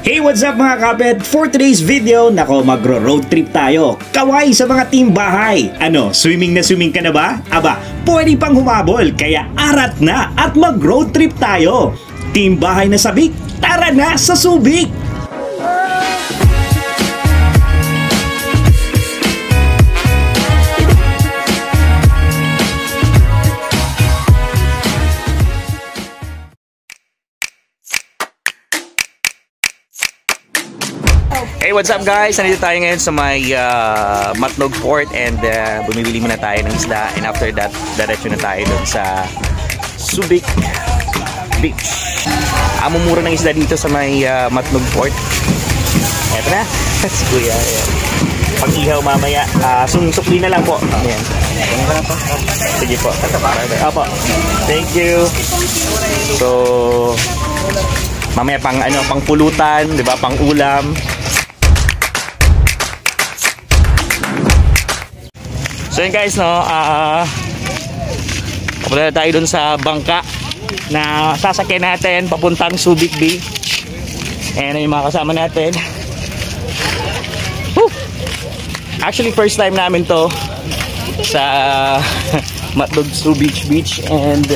Hey, what's up mga kapet? For today's video, nako magro-road trip tayo. Kaway sa mga team bahay. Ano, swimming na swimming ka na ba? Aba, pwede pang humabol, kaya arat na at mag-road trip tayo. Team bahay na sabik, tara na sa Subic! Hey, what's up guys? Nandito tayo ngayon sa may Matnog Port and bumibili muna tayo ng isda, and after that, diretso na tayo dun sa Subic Beach. Mumura ng isda dito sa may Matnog Port. Eto na, si Kuya. Pang-ihaw mamaya. Sukli na lang po. Ayan. Sige po. Opo. Thank you. So, mamaya pang pulutan, 'di ba? Pang ulam. So yun guys, no, papunta tayo dun sa bangka na sasakyan natin papuntang Subic Beach. And yung mga kasama natin. Woo! Actually first time namin to sa Matnog Subic Beach, and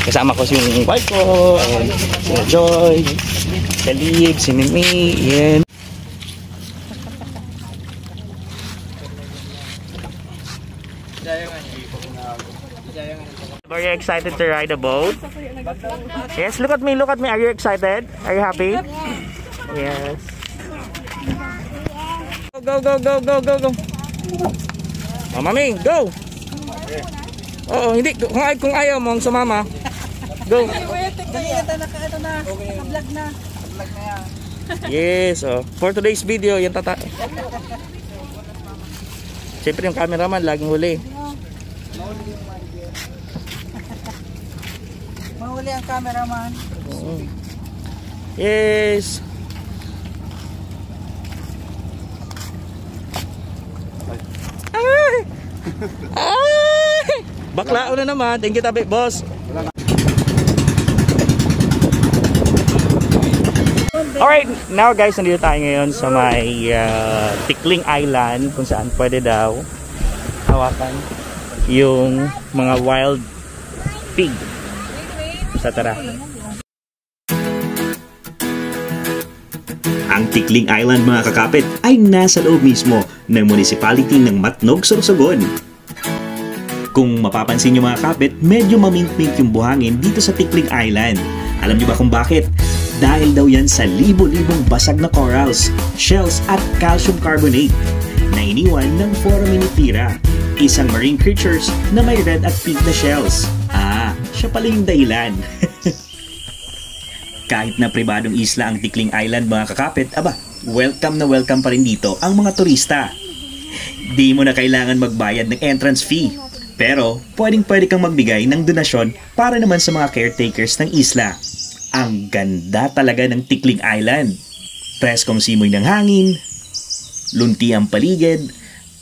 kasama ko yung wife ko, and si Joy, si Liv, si Mimi, yan. Are you excited to ride a boat? Yes, look at me, look at me. Are you excited? Are you happy? Yes. Go, go, go, go, go, go. Oh, mami, go. Oo, hindi. Kung ayaw mong sumama, go. Yes, oh. For today's video, yan siyempre yung cameraman, laging huli. Mahuli ang cameraman. Yes. Ay! Ay! Baklao na naman. Thank you, tabi, boss. Alright, now guys, nandito tayo ngayon sa may Tikling Island, kung saan pwede daw hawakan yung mga wild pig. Sa tara. Ang Tikling Island mga kakapit ay nasa loob mismo ng municipality ng Matnog, Sorsogon. Kung mapapansin nyo mga kapit, medyo mamink-mink yung buhangin dito sa Tikling Island. Alam nyo ba kung bakit? Dahil daw yan sa libo-libong basag na corals, shells at calcium carbonate na iniwan ng Foraminifera, isang marine creatures na may red at pink na shells. Siya pala yung dahilan. Kahit na pribadong isla ang Tikling Island mga kakapit, aba, welcome na welcome pa rin dito ang mga turista. Di mo na kailangan magbayad ng entrance fee, pero pwedeng-pwede kang magbigay ng donasyon para naman sa mga caretakers ng isla. Ang ganda talaga ng Tikling Island. Preskong simoy ng hangin, lunti ang paligid,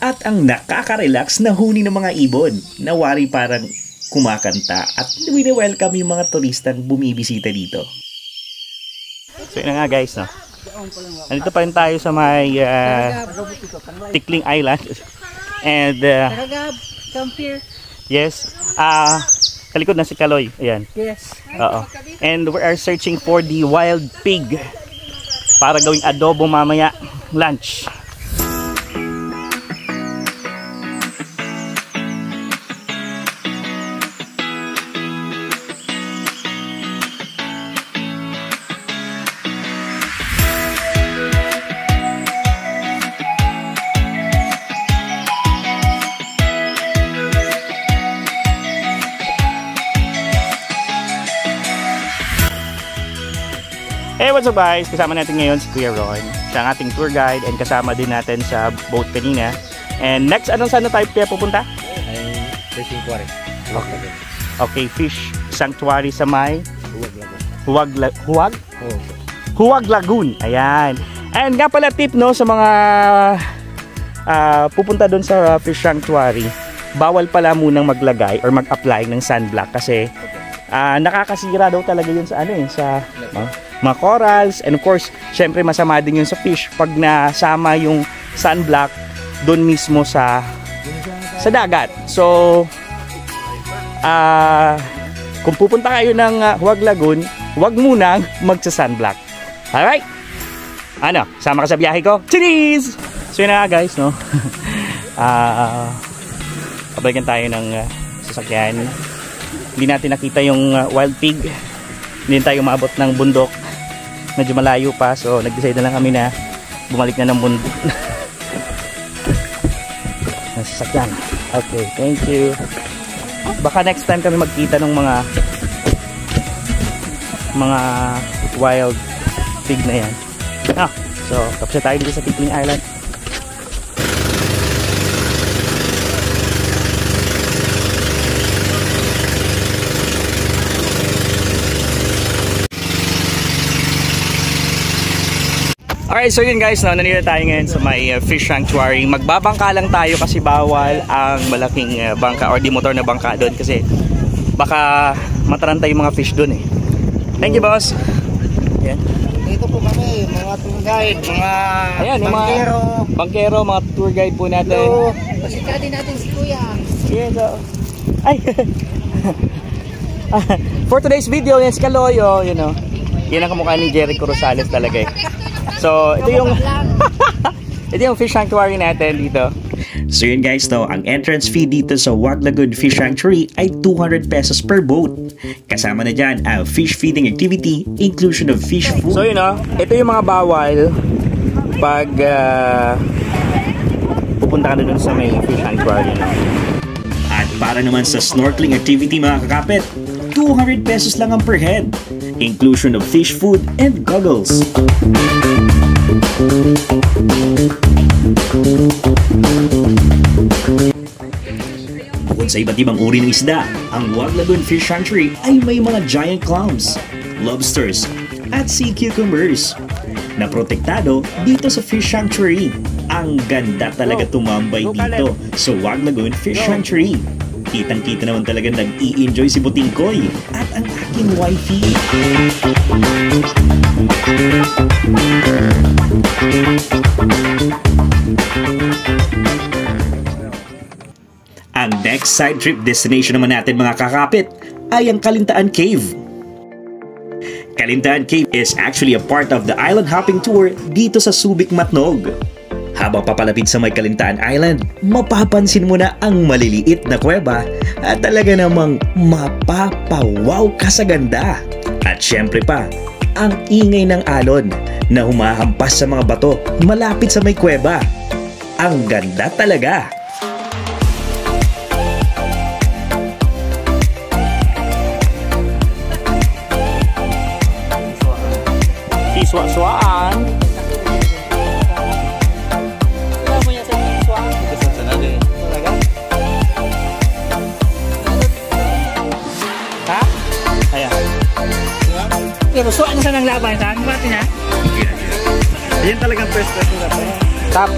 at ang nakaka-relax na huni ng mga ibon na wari parang kumakanta at wini-welcome yung mga turistang bumibisita dito. So yun na nga guys, no? Nandito pa rin tayo sa may Tikling Island. And come here. yes, kalikod na si Kaloy. Ayan. Yes. Oo. And we are searching for the wild pig para gawing adobo mamaya lunch. Hey, what's up guys? Kasama natin ngayon si Kuya Ron. Siya ang ating tour guide, and kasama din natin sa boat kanina. And next, saan na tayo pupunta? Ay, fishing quarry. Okay. Okay, fish sanctuary sa may Huwag Lagoon. Ayan. And nga pala tip no sa mga pupunta doon sa fish sanctuary, bawal pala munang maglagay or mag-apply ng sunblock kasi nakakasira daw talaga yun sa mga corals, and of course, syempre masama din yun sa fish pag nasama yung sunblock doon mismo sa dagat. So, kung pupunta kayo ng Huwag Lagoon, huwag munang magsa-sunblock. Alright? Ano, sama ka sa biyahe ko? Cheers! So yun na nga guys, no? Pabalikan tayo ng sasakyan. Hindi natin nakita yung wild pig. Hindi tayo maabot ng bundok. Medyo malayo pa, so nag-decide na lang kami na bumalik na ng bundok. Ng sasakyan. Okay, thank you. Baka next time kami magkita ng mga wild pig na yan. So tapos na tayo dito sa Tickling Island. Alright, so yun guys, no, nandito tayo ngayon sa may fish sanctuary. Magbabangka lang tayo kasi bawal ang malaking bangka or di motor na bangka doon kasi baka mataranta yung mga fish doon eh. Thank you, boss. Ayan. Dito po kami, mga tour guide, mga Ayan, yung bangkero. Mga bangkero, mga tour guide po natin. Hello. Pasika din natin si Kuya. Yes, ay. For today's video, yan si Kaloyo, you know. Yan ang kamukha ni Jericho Rosales talaga eh. So, ito yung fish sanctuary natin dito. So yun guys, no, ang entrance fee dito sa Huwag Lagoon Fish Sanctuary ay 200 pesos per boat. Kasama na dyan ang fish feeding activity, inclusion of fish food. So yun ito yung mga bawal pag pupunta ka na dun sa may fish sanctuary. At para naman sa snorkeling activity mga kakapit, 200 pesos lang ang per head. Inclusion of fish food and goggles. Bukod sa iba't ibang uri ng isda, ang Huwag Lagoon Fish Sanctuary ay may mga giant clams, lobsters, at sea cucumbers na protektado dito sa Fish Sanctuary. Ang ganda talaga tumambay dito sa Huwag Lagoon Fish Sanctuary. Kitang-kita naman talaga nag-i-enjoy si Butingkoy at ang aking wifey. Ang next side trip destination naman natin mga kakapit ay ang Kalintaan Cave. Kalintaan Cave is actually a part of the island hopping tour dito sa Subic, Matnog. Habang papalapit sa may Kalintaan Island, mapapansin mo na ang maliliit na kuweba at talaga namang mapapawaw ka sa ganda. At syempre pa, ang ingay ng alon na humahampas sa mga bato malapit sa may kuweba. Ang ganda talaga! Siswa-swaan. Pero suwan na sa nang laban, saan ba ito niya? Yan talagang first question na top.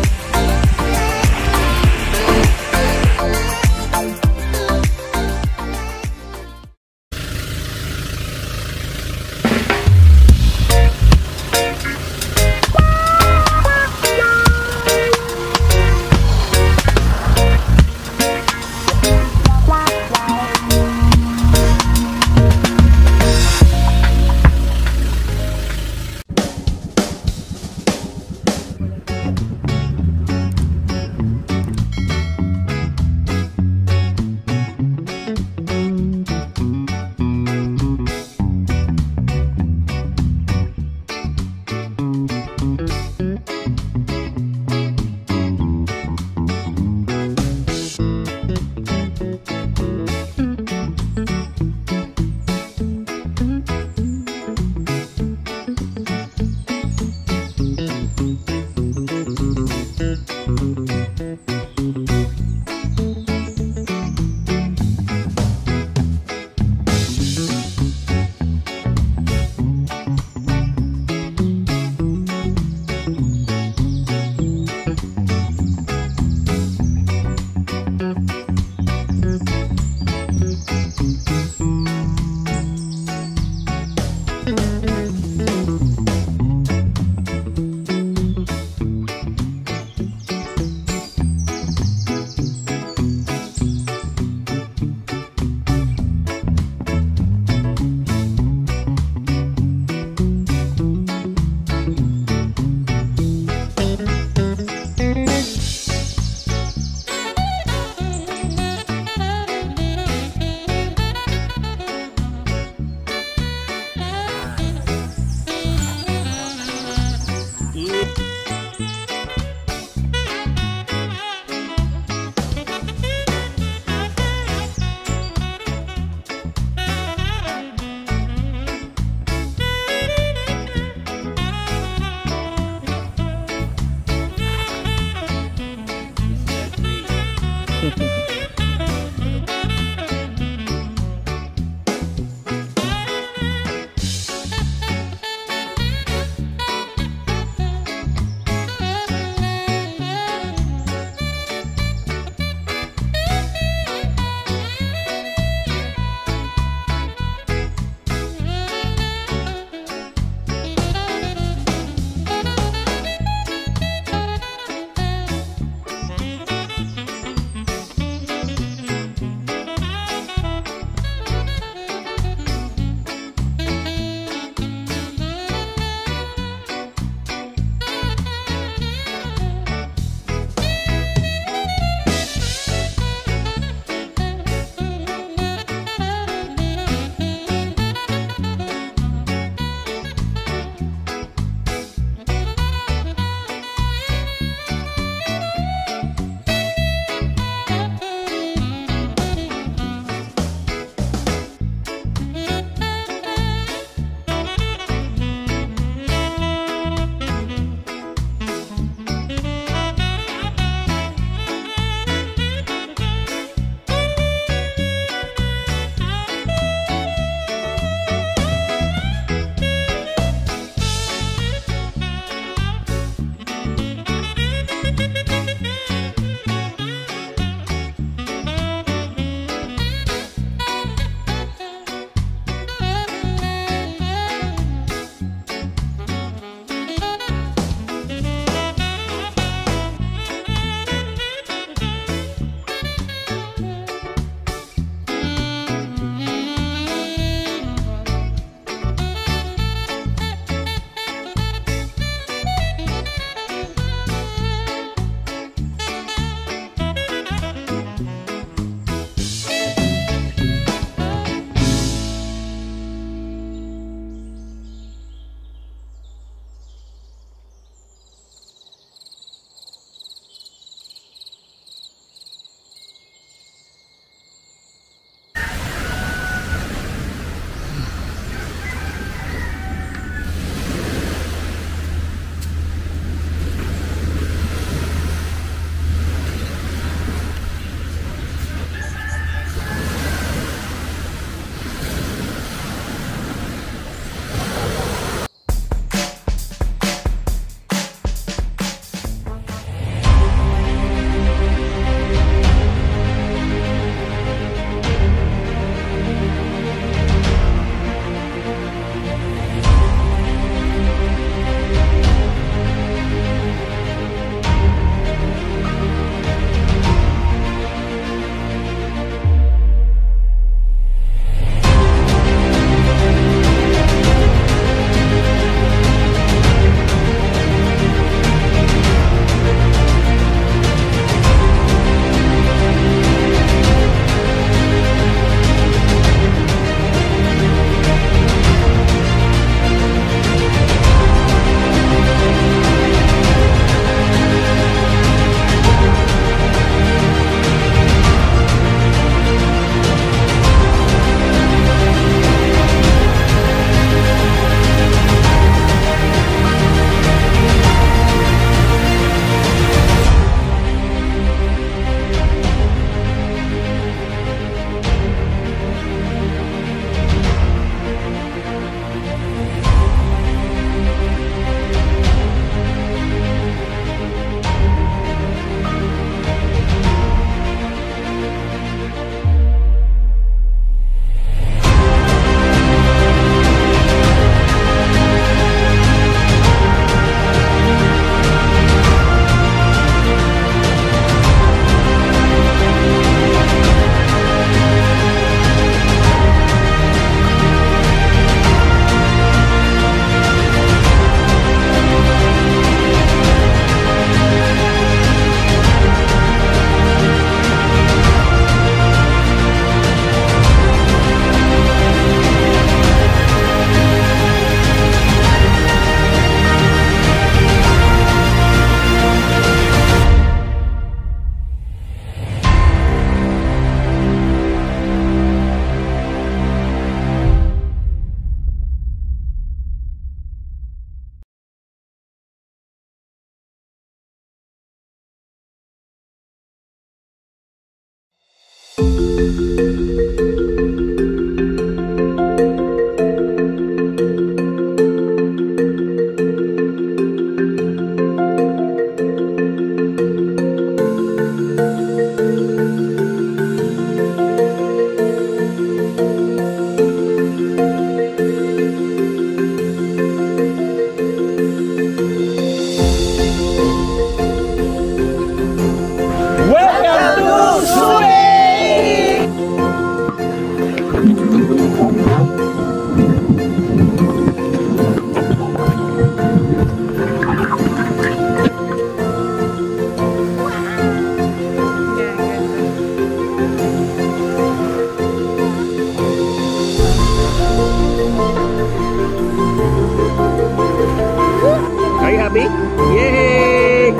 Yay!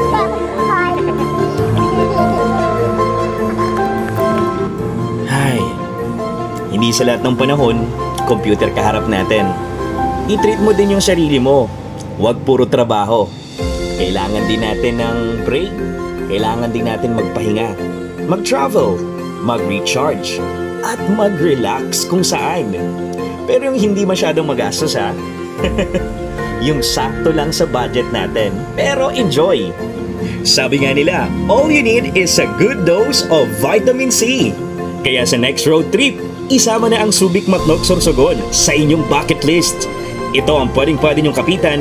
Ay, hindi sa lahat ng panahon, computer kaharap natin. I-treat mo din yung sarili mo. Huwag puro trabaho. Kailangan din natin ng break. Kailangan din natin magpahinga. Mag-travel. Mag-recharge. At mag-relax kung saan. Pero yung hindi masyadong magastos ha. Yung sakto lang sa budget natin. Pero enjoy. Sabi nga nila, all you need is a good dose of vitamin C. Kaya sa next road trip, isama na ang Subic Matnog Sorsogon sa inyong bucket list. Ito ang pwedeng-pwede niyong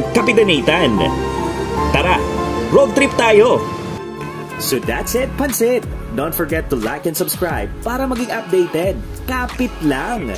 kapitanatan. Tara, road trip tayo! So that's it, Pansit! Don't forget to like and subscribe para maging updated. Kapit lang!